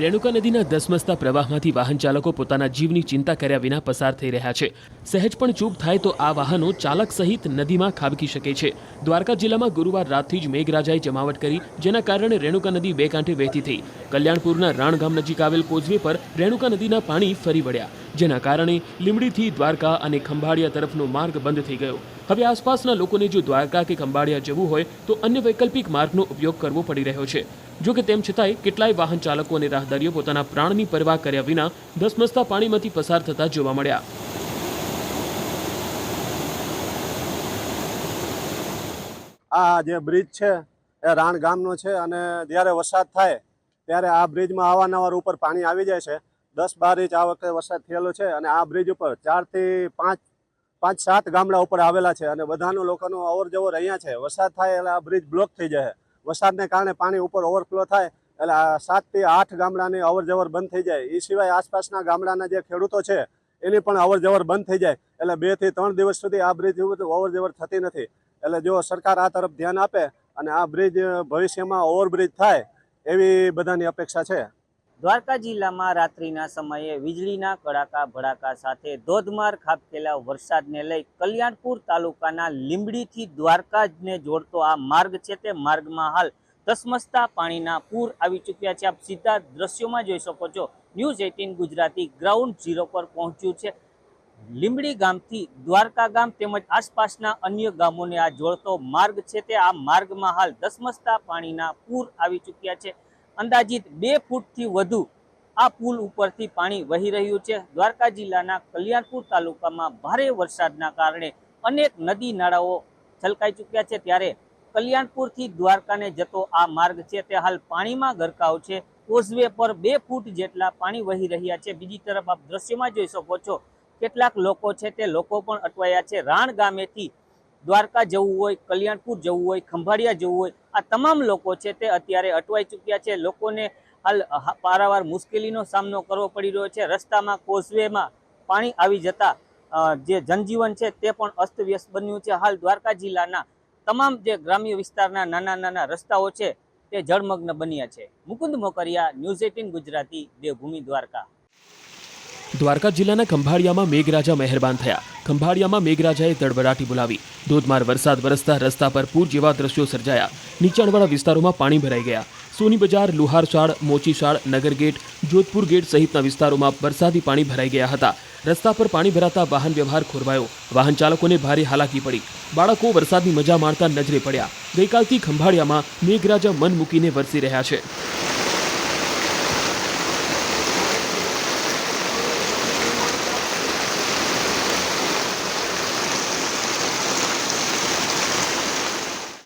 રેણુકા નદીના ધસમસતા પ્રવાહમાંથી વાહન ચાલકો પોતાના જીવની ચિંતા કર્યા વિના પસાર થઈ રહ્યા છે। સહેજ પણ ચૂક થાય તો આ વાહનો ચાલક સહિત નદીમાં ખાબકી શકે છે। દ્વારકા જિલ્લામાં ગુરુવાર રાતથી જ મેઘરાજાએ જમાવટ કરી, જેના કારણે રેણુકા નદી બે કાંઠે વહેતી થઈ। કલ્યાણપુરના રાણ ગામ નજીક આવેલ કોઝવે પર રેણુકા નદીના પાણી ફરી વળ્યા, જેના કારણે લીંબડીથી દ્વારકા અને ખંભાળિયા તરફનો માર્ગ બંધ થઈ ગયો। હવે આસપાસના લોકોને જો દ્વારકા કે ખંભાળિયા જવું હોય તો અન્ય વૈકલ્પિક માર્ગનો ઉપયોગ કરવો પડી રહ્યો છે। જો કે તેમ છતાંય કેટલાય વાહન ચાલકો અને રાહદારીઓ પોતાના પ્રાણની પરવા કર્યા વિના ધસમસતા પાણીમાંથી પસાર થતા જોવા મળ્યા। આ જે બ્રિજ છે એ રાણ ગામનો છે અને જ્યારે વરસાદ થાય ત્યારે આ બ્રિજમાં અવારનવાર ઉપર પાણી આવી જાય છે। 10-12 ઇંચ આ વખતે વરસાદ થયેલો છે અને આ બ્રિજ ઉપર 4 થી 5-7 ગામડા ઉપર આવેલા છે અને બધાનું લોકોનું અવર જવર અહીંયા છે। વરસાદ થાય એટલે આ બ્રિજ બ્લોક થઈ જાય। વરસાદને કારણે પાણી ઉપર ઓવરફ્લો થાય એટલે 7 થી 8 ગામડાની અવર જવર બંધ થઈ જાય। એ સિવાય આસપાસના ગામડાના જે ખેડૂતો છે એની પણ અવર જવર બંધ થઈ જાય એટલે 2 થી 3 દિવસ સુધી આ બ્રિજ અવર જવર થતી નથી। એટલે જો સરકાર આ તરફ ધ્યાન આપે અને આ બ્રિજ ભવિષ્યમાં ઓવરબ્રિજ થાય એવી બધાની અપેક્ષા છે। દ્વારકા જિલ્લામાં રાત્રિના સમયે વીજળીના કડાકા ભડાકા સાથે ધોધમાર ખાબકેલા વરસાદને લઈ કલ્યાણપુર તાલુકાના લીંબડીથી દ્વારકાને જોડતો આ માર્ગ છે તે માર્ગમાં હાલ ધસમસતા પાણીના પૂર આવી ચૂક્યા છે। આપ સીધા દ્રશ્યોમાં જોઈ શકો છો। ન્યૂઝ 18 ગુજરાતી ગ્રાઉન્ડ ઝીરો પર પહોંચ્યું છે। લીંબડી ગામથી દ્વારકા ગામ તેમજ આસપાસના અન્ય ગામોને આ જોડતો માર્ગ છે તે આ માર્ગમાં હાલ ધસમસતા પાણીના પૂર આવી ચૂક્યા છે। અંદાજિત 2 ફૂટથી વધુ આ પુલ ઉપરથી પાણી વહી રહ્યું છે। દ્વારકા જિલ્લાના કલ્યાણપુર તાલુકામાં ભારે વરસાદના કારણે અનેક નદી નાળાઓ છલકાઈ ચૂક્યા છે, ત્યારે કલ્યાણપુરથી દ્વારકાને જતો આ માર્ગ છે તે હાલ પાણીમાં ગરકાવ છે। કોઝવે પર 2 ફૂટ જેટલા પાણી વહી રહ્યા છે। બીજી તરફ આપ દ્રશ્યમાં જોઈ શકો છો, કેટલાક લોકો છે તે લોકો પણ અટવાયા છે। રાણ ગામેથી દ્વારકા જવું હોય, કલ્યાણપુર જવું હોય, ખંભાળિયા જવું હોય, આ તમામ લોકો છે તે અત્યારે અટવાઈ ચૂક્યા છે। લોકોને હાલ પારાવાર મુશ્કેલીનો સામનો કરવો પડી રહ્યો છે। રસ્તામાં કોઝવેમાં પાણી આવી જતા જે જનજીવન છે તે પણ અસ્તવ્યસ્ત બન્યું છે। હાલ દ્વારકા જિલ્લાના તમામ જે ગ્રામ્ય વિસ્તારના નાના નાના રસ્તાઓ છે તે જળમગ્ન બન્યા છે। મુકુંદ મોકરિયા, ન્યૂઝ 18 ગુજરાતી, દેવભૂમિ દ્વારકા। દ્વારકા જિલ્લાના ખંભાળિયામાં મેઘરાજા મહેરબાન થયા। ખંભાળિયામાં મેઘરાજાએ તડબડાટી બોલાવી। ધોધમાર વરસાદ વરસતા રસ્તા પર પૂર જેવા દ્રશ્યો સર્જાયા। નીચાણવાળા વિસ્તારોમાં પાણી ભરાઈ ગયા। સોની બજાર, લુહારશાળ, મોચીશાળ, નગરગેટ, જોધપુર ગેટ સહિતના વિસ્તારોમાં વરસાદી પાણી ભરાઈ ગયા હતા। રસ્તા પર પાણી ભરાતા વાહન વ્યવહાર ખોરવાયો। વાહન ચાલકોને ભારે હાલાકી પડી। બાળકો વરસાદની મજા માણતા નજરે પડ્યા। ગઈકાલથી ખંભાળિયામાં મેઘરાજા મન મૂકીને વરસી રહ્યા છે।